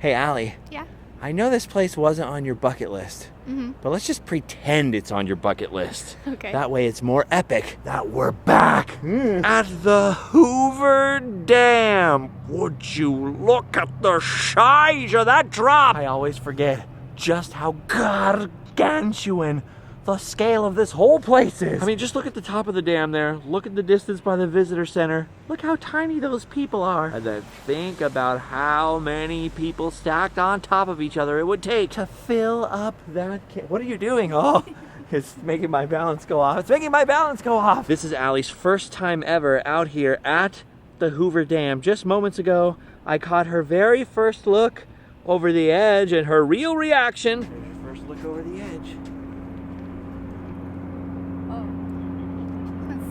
Hey, Allie. Yeah? I know this place wasn't on your bucket list, Mm-hmm. but let's just pretend it's on your bucket list. Okay. That way it's more epic that we're back at the Hoover Dam. Would you look at the size of that drop? I always forget just how gargantuan the scale of this whole place is. I mean, just look at the top of the dam there. Look at the distance by the visitor center. Look how tiny those people are. And then think about how many people stacked on top of each other it would take to fill up that What are you doing? Oh, it's making my balance go off. It's making my balance go off. This is Allie's first time ever out here at the Hoover Dam. Just moments ago, I caught her very first look over the edge and her real reaction. There's her first look over the edge.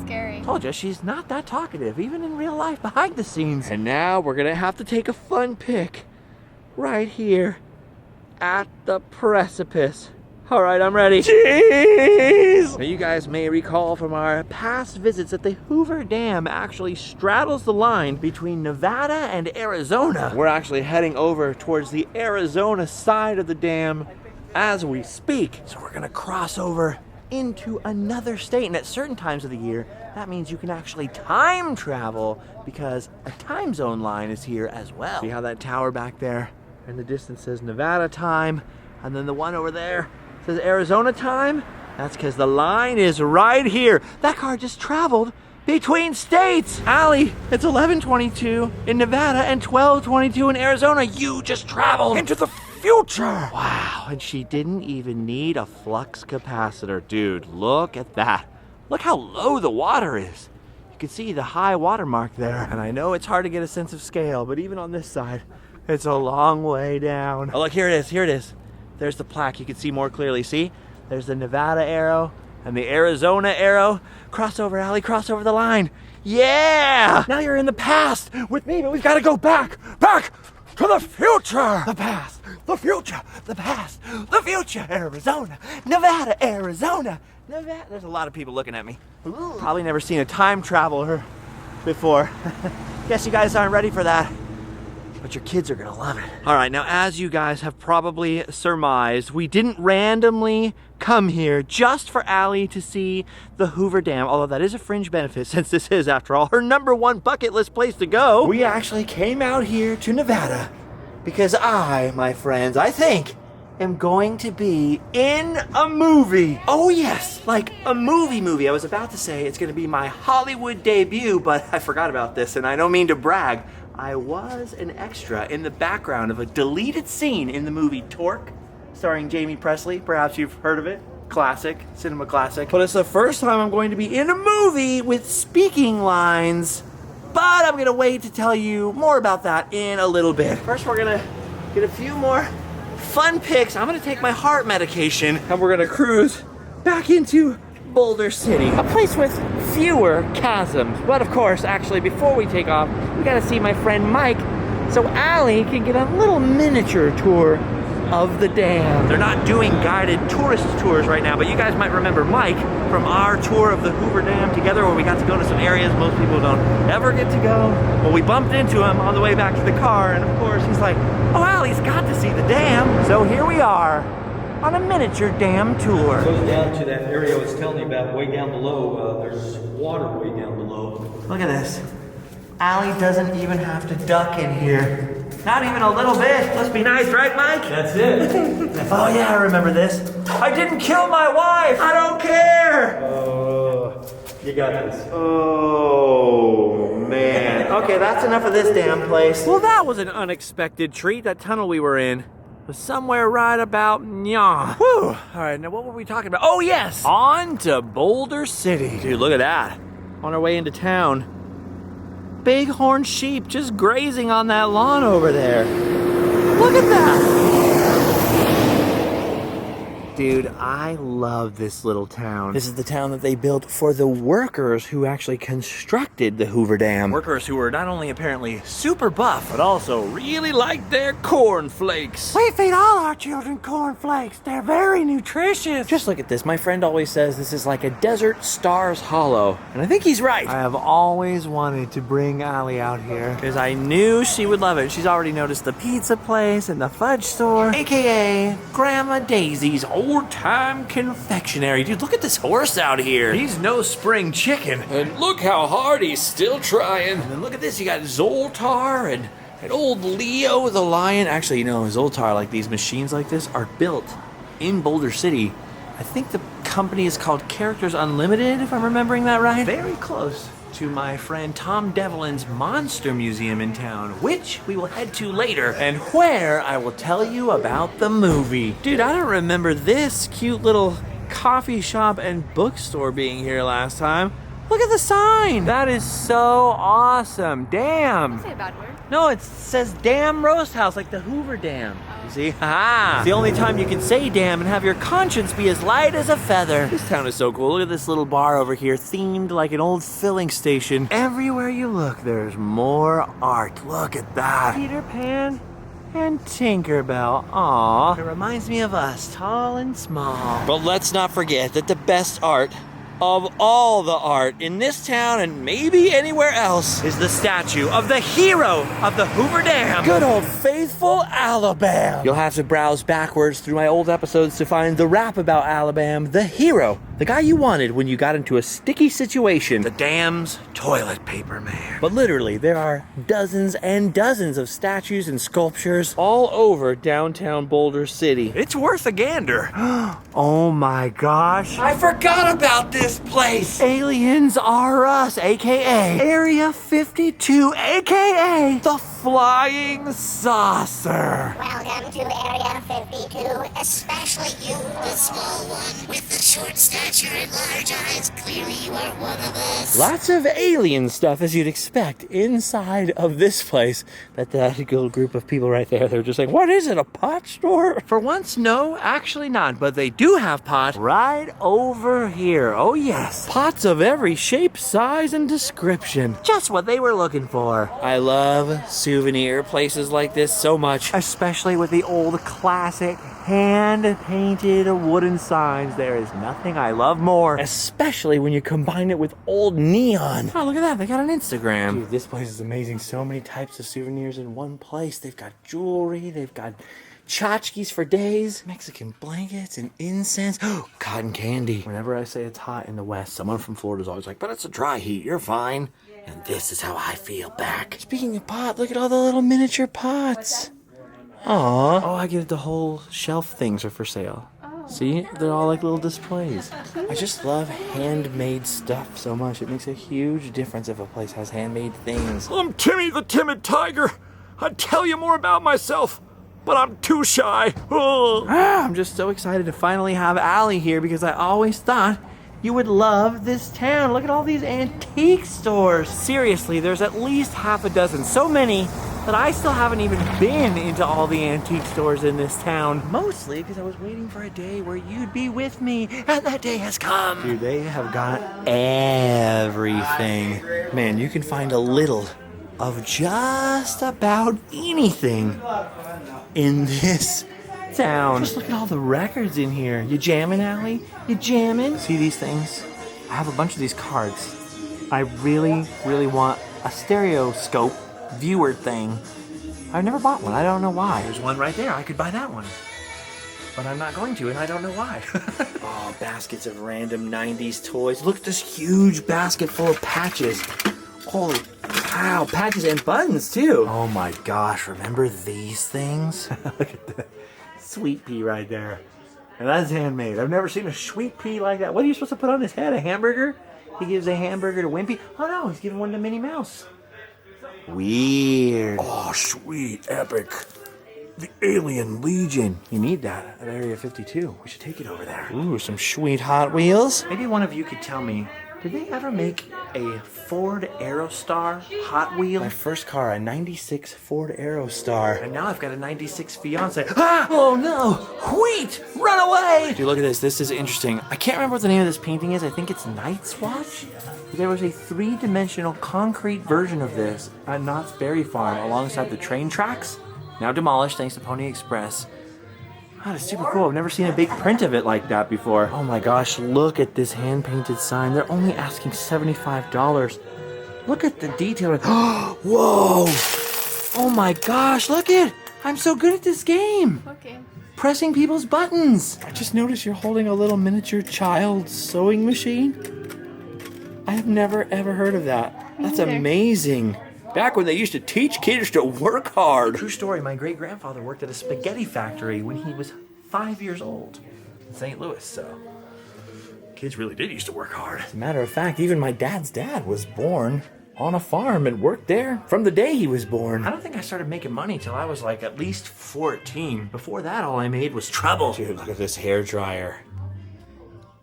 Scary. Told you, she's not that talkative, even in real life, behind the scenes. And now we're gonna have to take a fun pic right here at the precipice. All right, I'm ready. Jeez! Now, you guys may recall from our past visits that the Hoover Dam actually straddles the line between Nevada and Arizona. We're actually heading over towards the Arizona side of the dam as we speak. So we're gonna cross over into another state, and at certain times of the year that means you can actually time travel because a time zone line is here as well. See how that tower back there in the distance says Nevada time, and then the one over there says Arizona time? That's because the line is right here. That car just traveled between states. Allie, it's 11:22 in Nevada and 12:22 in Arizona. You just traveled into the future. Wow, and she didn't even need a flux capacitor. Dude, look at that. Look how low the water is. You can see the high water mark there. And I know it's hard to get a sense of scale, but even on this side, it's a long way down. Oh, look, here it is, here it is. There's the plaque, you can see more clearly. See, there's the Nevada arrow and the Arizona arrow. Cross over, Allie, cross over the line. Yeah! Now you're in the past with me, but we've got to go back to the future. The past, the future, the past, the future. Arizona, Nevada, Arizona, Nevada. There's a lot of people looking at me. Probably never seen a time traveler before. Guess you guys aren't ready for that. But your kids are gonna love it. All right, now as you guys have probably surmised, we didn't randomly come here just for Allie to see the Hoover Dam, although that is a fringe benefit since this is, after all, her #1 bucket list place to go. We actually came out here to Nevada because I, my friends, I think, am going to be in a movie. Oh yes, like a movie. I was about to say it's gonna be my Hollywood debut, but I forgot about this, and I don't mean to brag. I was an extra in the background of a deleted scene in the movie Torque, starring Jamie Presley. Perhaps you've heard of it. Classic, cinema classic. But it's the first time I'm going to be in a movie with speaking lines. But I'm gonna wait to tell you more about that in a little bit. First, we're gonna get a few more fun pics. I'm gonna take my heart medication and we're gonna cruise back into Boulder City, a place with fewer chasms. But of course, actually, before we take off, we gotta see my friend Mike so Allie can get a little miniature tour of the dam. They're not doing guided tourist tours right now, but you guys might remember Mike from our tour of the Hoover Dam together, where we got to go to some areas most people don't ever get to go. Well, we bumped into him on the way back to the car, and of course, he's like, oh, Allie's got to see the dam. So here we are on a miniature dam tour. It goes down to that area I was telling you about, way down below. There's water way down below. Look at this. Allie doesn't even have to duck in here. Not even a little bit. Let's be nice, right, Mike? That's it. Oh yeah, I remember this. I didn't kill my wife. I don't care. You got this. Oh, man. Okay, that's enough of this damn place. Well, that was an unexpected treat. That tunnel we were in was somewhere right about Nya. Whew. All right, now what were we talking about? Oh, yes. On to Boulder City. Dude, look at that. On our way into town. Bighorn sheep just grazing on that lawn over there. Look at that. Dude, Dude, I love this little town. This is the town that they built for the workers who actually constructed the Hoover Dam. Workers who were not only apparently super buff, but also really liked their cornflakes. We feed all our children cornflakes. They're very nutritious. Just look at this. My friend always says this is like a desert Stars Hollow. And I think he's right. I have always wanted to bring Allie out here because I knew she would love it. She's already noticed the pizza place and the fudge store, aka Grandma Daisy's old-time confectionery. Dude, look at this horse out here. He's no spring chicken. And look how hard he's still trying. And then look at this. You got Zoltar and old Leo the lion. Actually, you know, Zoltar, like these machines like this, are built in Boulder City. I think the company is called Characters Unlimited, if I'm remembering that right. Very close to my friend Tom Devlin's Monster Museum in town, which we will head to later, and where I will tell you about the movie. Dude, I don't remember this cute little coffee shop and bookstore being here last time. Look at the sign. That is so awesome. Damn. Say a bad word. No, it says Dam Roast House, like the Hoover Dam. You see? Ha! It's the only time you can say damn and have your conscience be as light as a feather. This town is so cool. Look at this little bar over here, themed like an old filling station. Everywhere you look, there's more art. Look at that. Peter Pan and Tinkerbell. Aw. It reminds me of us, tall and small. But let's not forget that the best art of all the art in this town and maybe anywhere else is the statue of the hero of the Hoover Dam. Good old faithful Alabama. You'll have to browse backwards through my old episodes to find the rap about Alabama, the hero, the guy you wanted when you got into a sticky situation, the dam's toilet paper man. But literally, there are dozens and dozens of statues and sculptures all over downtown Boulder City. It's worth a gander. Oh my gosh. I forgot about this place. Aliens Are Us, aka Area 52, aka the Flying Saucer. Welcome to Area 52, especially you, the small one with the short stature and large eyes. Clearly you are one of us. Lots of alien stuff, as you'd expect, inside of this place. That little group of people right there, they're just like, what is it, a pot store? For once, no, actually not, but they do have pots right over here. Oh yes, pots of every shape, size, and description. Just what they were looking for. I love souvenir places like this so much, especially with the old classic hand-painted wooden signs. There is nothing I love more, especially when you combine it with old neon. Oh, look at that. They got an Instagram. Dude, this place is amazing. So many types of souvenirs in one place. They've got jewelry. They've got tchotchkes for days, Mexican blankets and incense. Oh, cotton candy. Whenever I say it's hot in the West, someone from Florida is always like, but it's a dry heat. You're fine. And this is how I feel back. Speaking of pot, look at all the little miniature pots. Aww. Oh, I get it. The whole shelf things are for sale. See? They're all like little displays. I just love handmade stuff so much. It makes a huge difference if a place has handmade things. I'm Timmy the Timid Tiger. I'd tell you more about myself, but I'm too shy. I'm just so excited to finally have Allie here because I always thought you would love this town. Look at all these antique stores. Seriously, there's at least half a dozen. So many that I still haven't even been into all the antique stores in this town. Mostly because I was waiting for a day where you'd be with me, and that day has come. Dude, they have got everything. Man, you can find a little of just about anything in this town. Just look at all the records in here. You jamming, Allie? You jamming? See these things? I have a bunch of these cards. I really, really want a stereoscope viewer thing. I've never bought one. I don't know why. There's one right there. I could buy that one. But I'm not going to, and I don't know why. Oh, baskets of random 90s toys. Look at this huge basket full of patches. Holy cow, patches and buttons, too. Oh my gosh, remember these things? Look at the sweet pea right there. And that's handmade. I've never seen a sweet pea like that. What are you supposed to put on his head? A hamburger? He gives a hamburger to Wimpy? Oh no, he's giving one to Minnie Mouse. Weird. Oh, sweet, epic. The Alien Legion. You need that at Area 52. We should take it over there. Ooh, some sweet Hot Wheels. Maybe one of you could tell me Did they ever make a Ford Aerostar Hot Wheel? My first car, a 96 Ford Aerostar. And now I've got a 96 fiance. Ah! Oh no! Wait! Run away! Dude, look at this. This is interesting. I can't remember what the name of this painting is. I think it's Night's Watch? There was a three-dimensional concrete version of this at Knott's Berry Farm alongside the train tracks. Now demolished thanks to Pony Express. God, it's super cool. I've never seen a big print of it like that before. Oh my gosh, look at this hand-painted sign. They're only asking $75. Look at the detail. Whoa! Oh my gosh, look it! I'm so good at this game. Okay. Pressing people's buttons. I just noticed you're holding a little miniature child sewing machine. I have never ever heard of that. That's amazing. Back when they used to teach kids to work hard. True story, my great-grandfather worked at a spaghetti factory when he was 5 years old in St. Louis, so kids really did used to work hard. As a matter of fact, even my dad's dad was born on a farm and worked there from the day he was born. I don't think I started making money till I was like at least 14. Before that, all I made was trouble. Dude, look at this hair dryer.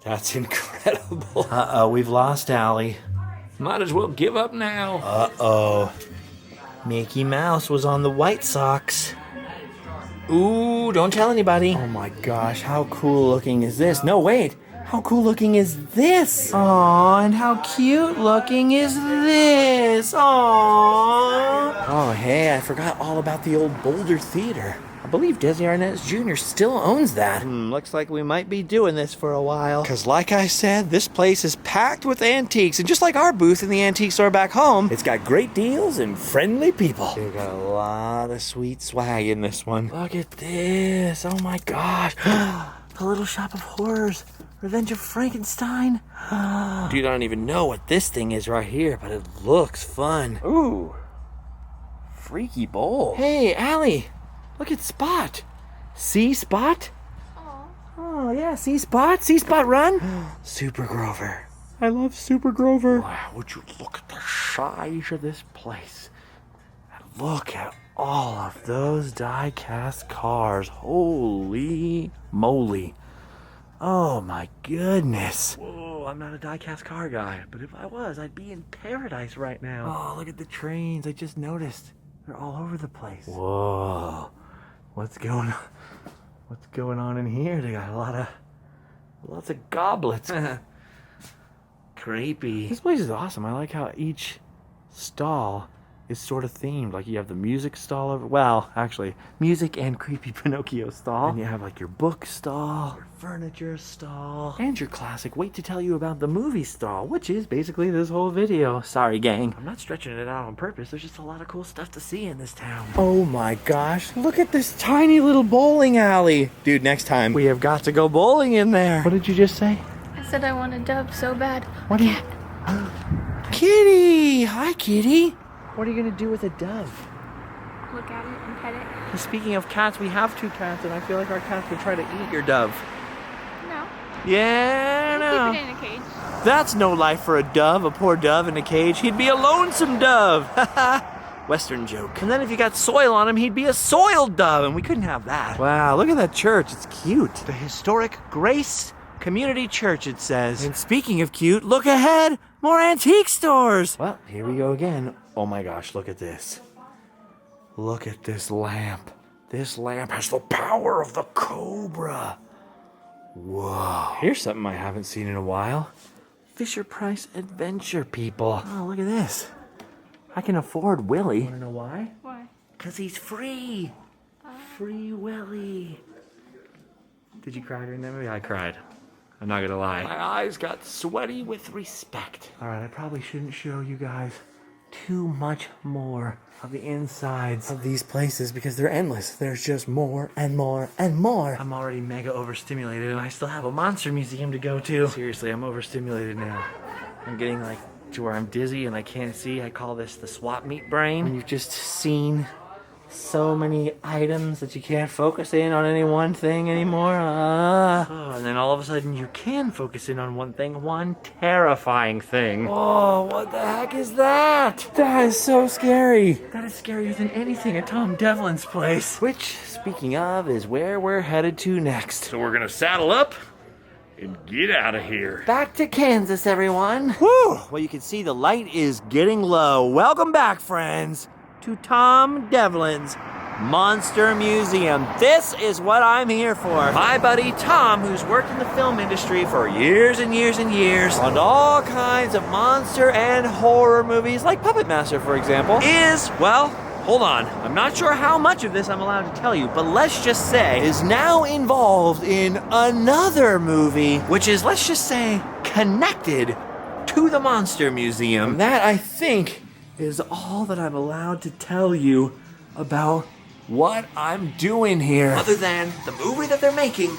That's incredible. Uh-oh, we've lost Allie. Might as well give up now. Uh-oh. Mickey Mouse was on the White Sox. Ooh, don't tell anybody. Oh my gosh, how cool looking is this? No, wait. How cool looking is this? Aw, and how cute looking is this? Aw. Oh, hey, I forgot all about the old Boulder Theater. I believe Desi Arnaz Jr. still owns that. Looks like we might be doing this for a while. Because like I said, this place is packed with antiques. And just like our booth in the antique store back home, it's got great deals and friendly people. We've got a lot of sweet swag in this one. Look at this. Oh my gosh. The Little Shop of Horrors. Revenge of Frankenstein. Dude, I don't even know what this thing is right here, but it looks fun. Ooh. Freaky bowl. Hey, Allie. Look at Spot. See Spot? Oh, yeah, see Spot? See Spot run? Super Grover. I love Super Grover. Wow, would you look at the size of this place? Look at all of those die-cast cars. Holy moly. Oh my goodness. Whoa, I'm not a die-cast car guy, but if I was, I'd be in paradise right now. Oh, look at the trains. I just noticed. They're all over the place. Whoa. What's going on in here? They got lots of goblets. Creepy. This place is awesome. I like how each stall is sort of themed. Like you have the music stall over, well, actually, music and creepy Pinocchio stall. And you have like your book stall, your furniture stall, and your classic wait to tell you about the movie stall, which is basically this whole video. Sorry, gang. I'm not stretching it out on purpose. There's just a lot of cool stuff to see in this town. Oh my gosh, look at this tiny little bowling alley. Dude, next time we have got to go bowling in there. What did you just say? I said I want a dove so bad. What do you... Kitty! Hi, Kitty. What are you gonna do with a dove? Look at it and pet it. Speaking of cats, we have 2 cats, and I feel like our cats would try to eat your dove. No. Yeah, no. Keep it in a cage. That's no life for a dove, a poor dove in a cage. He'd be a lonesome dove. Western joke. And then if you got soil on him, he'd be a soiled dove, and we couldn't have that. Wow, look at that church. It's cute. The historic Grace Community Church, it says. And speaking of cute, look ahead. More antique stores. Well, here we go again. Oh my gosh, look at this. Look at this lamp. This lamp has the power of the cobra. Whoa. Here's something I haven't seen in a while. Fisher-Price Adventure, people. Oh, look at this. I can afford Willie. Wanna know why? Why? Because he's free. Free Willie. Did you cry during that movie? I cried. I'm not gonna lie. My eyes got sweaty with respect. All right, I probably shouldn't show you guys too much more of the insides of these places because they're endless. There's just more and more and more. I'm already mega overstimulated and I still have a monster museum to go to. Seriously, I'm overstimulated now. I'm getting like to where I'm dizzy and I can't see. I call this the swap meet brain. And you've just seen so many items that you can't focus in on any one thing anymore. And then all of a sudden you can focus in on one thing, one terrifying thing. Oh, what the heck is that? That is so scary. That is scarier than anything at Tom Devlin's place. Which, speaking of, is where we're headed to next. So we're gonna saddle up and get out of here. Back to Kansas, everyone. Whew! Well, you can see the light is getting low. Welcome back, friends, to Tom Devlin's Monster Museum. This is what I'm here for. My buddy Tom, who's worked in the film industry for years and years and years on all kinds of monster and horror movies, like Puppet Master, for example, is, well, hold on. I'm not sure how much of this I'm allowed to tell you, but let's just say is now involved in another movie, which is, let's just say, connected to the Monster Museum. That, I think, is all that I'm allowed to tell you about what I'm doing here. Other than the movie that they're making,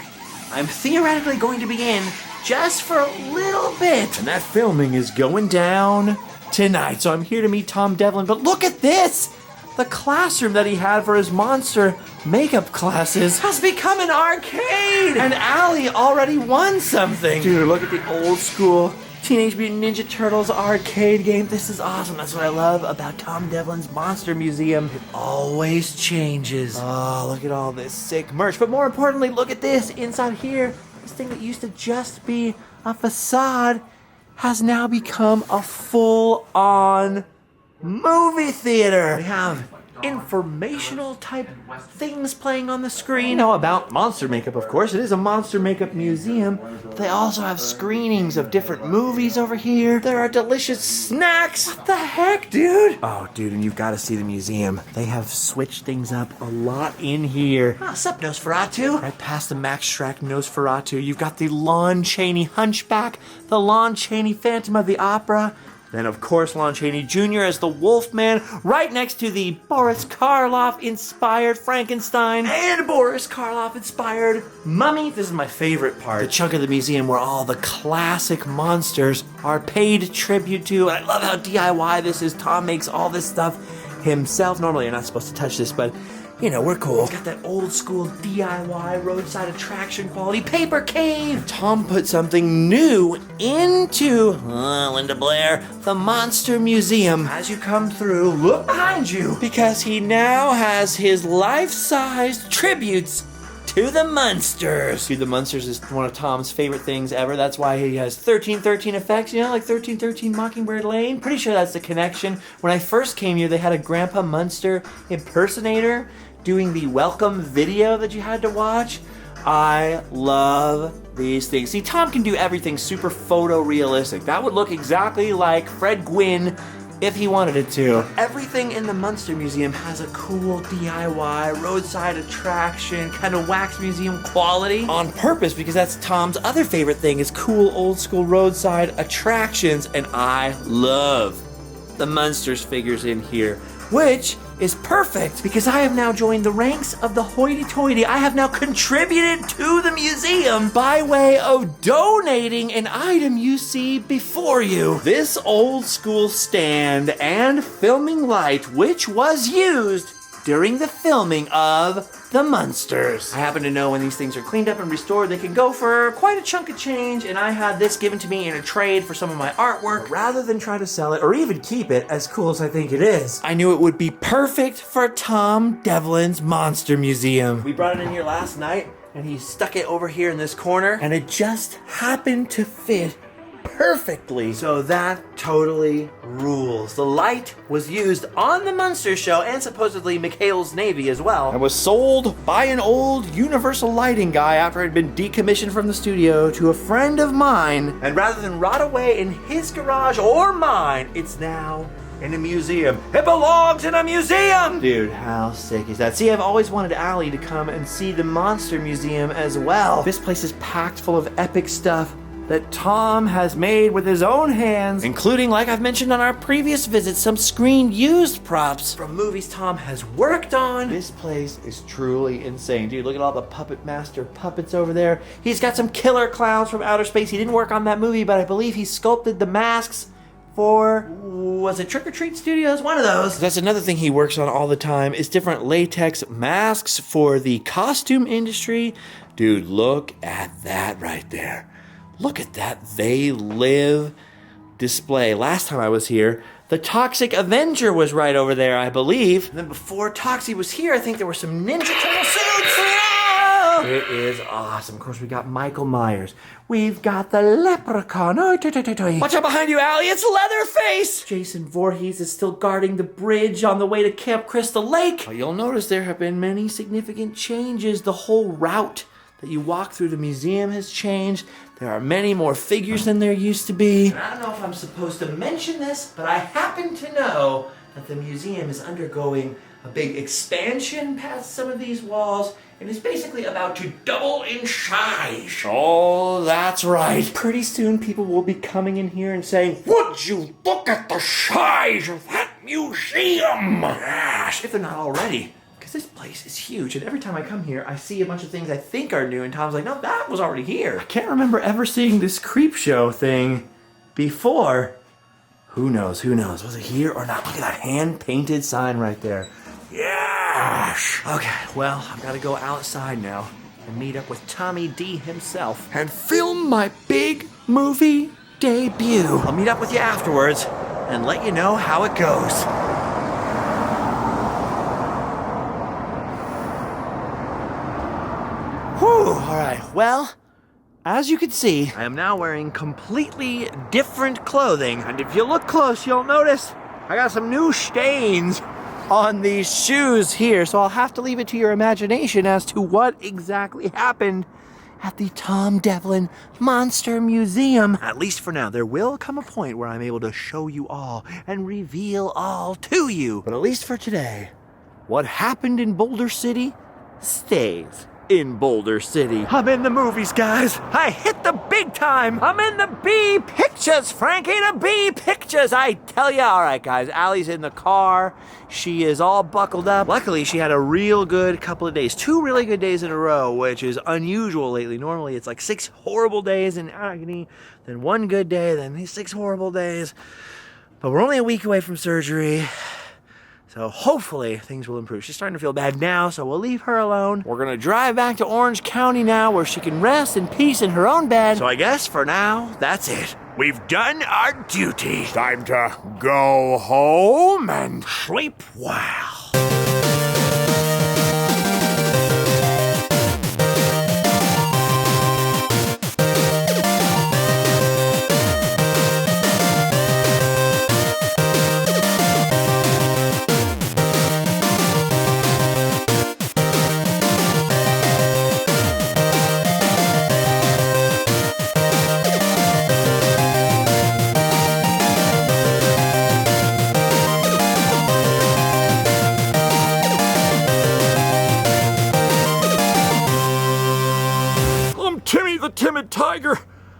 I'm theoretically going to be in just for a little bit. And that filming is going down tonight. So I'm here to meet Tom Devlin. But look at this! The classroom that he had for his monster makeup classes has become an arcade! And Allie already won something. Dude, look at the old school Teenage Mutant Ninja Turtles arcade game. This is awesome. That's what I love about Tom Devlin's Monster Museum. It always changes. Oh, look at all this sick merch. But more importantly, look at this inside here. This thing that used to just be a facade has now become a full-on movie theater. We have informational type things playing on the screen. You know about monster makeup, of course. It is a monster makeup museum. They also have screenings of different movies over here. There are delicious snacks. What the heck, dude? Oh, dude, and you've got to see the museum. They have switched things up a lot in here. Ah, sup, Nosferatu? Right past the Max Schreck Nosferatu, you've got the Lon Chaney Hunchback, the Lon Chaney Phantom of the Opera, then, of course, Lon Chaney Jr. as the Wolfman, right next to the Boris Karloff-inspired Frankenstein and Boris Karloff-inspired Mummy. This is my favorite part, the chunk of the museum where all the classic monsters are paid tribute to. And I love how DIY this is. Tom makes all this stuff himself. Normally, you're not supposed to touch this, but you know, we're cool. It's got that old school DIY roadside attraction quality paper cave. Tom put something new into, Linda Blair, the Monster Museum. As you come through, look behind you, because he now has his life-sized tributes to the Munsters. Dude, the Munsters is one of Tom's favorite things ever. That's why he has 1313 effects, you know, like 1313 Mockingbird Lane. Pretty sure that's the connection. When I first came here, they had a Grandpa Munster impersonator doing the welcome video that you had to watch. I love these things. See, Tom can do everything super photorealistic. That would look exactly like Fred Gwynn if he wanted it to. Everything in the Monster Museum has a cool DIY, roadside attraction, kind of wax museum quality on purpose, because that's Tom's other favorite thing is cool old school roadside attractions, and I love the Munsters figures in here, which is perfect because I have now joined the ranks of the hoity-toity. I have now contributed to the museum by way of donating an item you see before you. This old school stand and filming light, which was used during the filming of the Munsters. I happen to know when these things are cleaned up and restored, they can go for quite a chunk of change, and I had this given to me in a trade for some of my artwork. Rather than try to sell it or even keep it, as cool as I think it is, I knew it would be perfect for Tom Devlin's Monster Museum. We brought it in here last night, and he stuck it over here in this corner, and it just happened to fit perfectly. So that totally rules. The light was used on the Munster show and supposedly McHale's Navy as well, and was sold by an old Universal Lighting guy after it had been decommissioned from the studio to a friend of mine. And rather than rot away in his garage or mine, it's now in a museum. It belongs in a museum! Dude, how sick is that? See, I've always wanted Allie to come and see the Monster Museum as well. This place is packed full of epic stuff that Tom has made with his own hands, including, like I've mentioned on our previous visit, some screen-used props from movies Tom has worked on. This place is truly insane. Dude, look at all the Puppet Master puppets over there. He's got some killer clowns from outer space. He didn't work on that movie, but I believe he sculpted the masks for, was it Trick or Treat Studios? One of those. That's another thing he works on all the time, is different latex masks for the costume industry. Dude, look at that right there. Look at that They Live display. Last time I was here, the Toxic Avenger was right over there, I believe. And then before Toxie was here, I think there were some Ninja Turtle suits. It is awesome. Of course, we got Michael Meyers. We've got the leprechaun. Watch out behind you, Allie. It's Leatherface. Jason Voorhees is still guarding the bridge on the way to Camp Crystal Lake. You'll notice there have been many significant changes. The whole route that you walk through the museum has changed. There are many more figures than there used to be. And I don't know if I'm supposed to mention this, but I happen to know that the museum is undergoing a big expansion past some of these walls, and it's basically about to double in size. Oh, that's right. Pretty soon people will be coming in here and saying, "Would you look at the size of that museum?" Gosh, if they're not already. Because this place is huge, and every time I come here, I see a bunch of things I think are new, and Tom's like, "No, that was already here." I can't remember ever seeing this creep show thing before. Who knows? Was it here or not? Look at that hand-painted sign right there. Yes! Okay, well, I've got to go outside now and meet up with Tommy D himself and film my big movie debut. I'll meet up with you afterwards and let you know how it goes. Whew, all right, well, as you can see, I am now wearing completely different clothing. And if you look close, you'll notice I got some new stains on these shoes here. So I'll have to leave it to your imagination as to what exactly happened at the Tom Devlin Monster Museum. At least for now, there will come a point where I'm able to show you all and reveal all to you. But at least for today, what happened in Boulder City stays in Boulder City. I'm in the movies, guys. I hit the big time. I'm in the B pictures, Frankie, the B pictures, I tell ya. All right, guys, Allie's in the car. She is all buckled up. Luckily, she had a real good couple of days. 2 really good days in a row, which is unusual lately. Normally, it's like 6 horrible days in agony, then 1 good day, then these 6 horrible days. But we're only a week away from surgery. So hopefully things will improve. She's starting to feel bad now, so we'll leave her alone. We're gonna drive back to Orange County now where she can rest in peace in her own bed. So I guess for now, that's it. We've done our duty. Time to go home and sleep well. Timid tiger.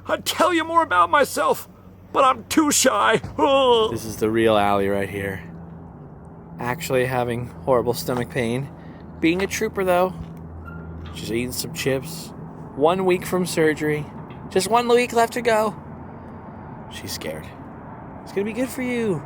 I'd tell you more about myself, but I'm too shy. Oh. This is the real Allie right here. Actually having horrible stomach pain. Being a trooper though. Just eating some chips. 1 week from surgery. Just 1 week left to go. She's scared. It's gonna be good for you.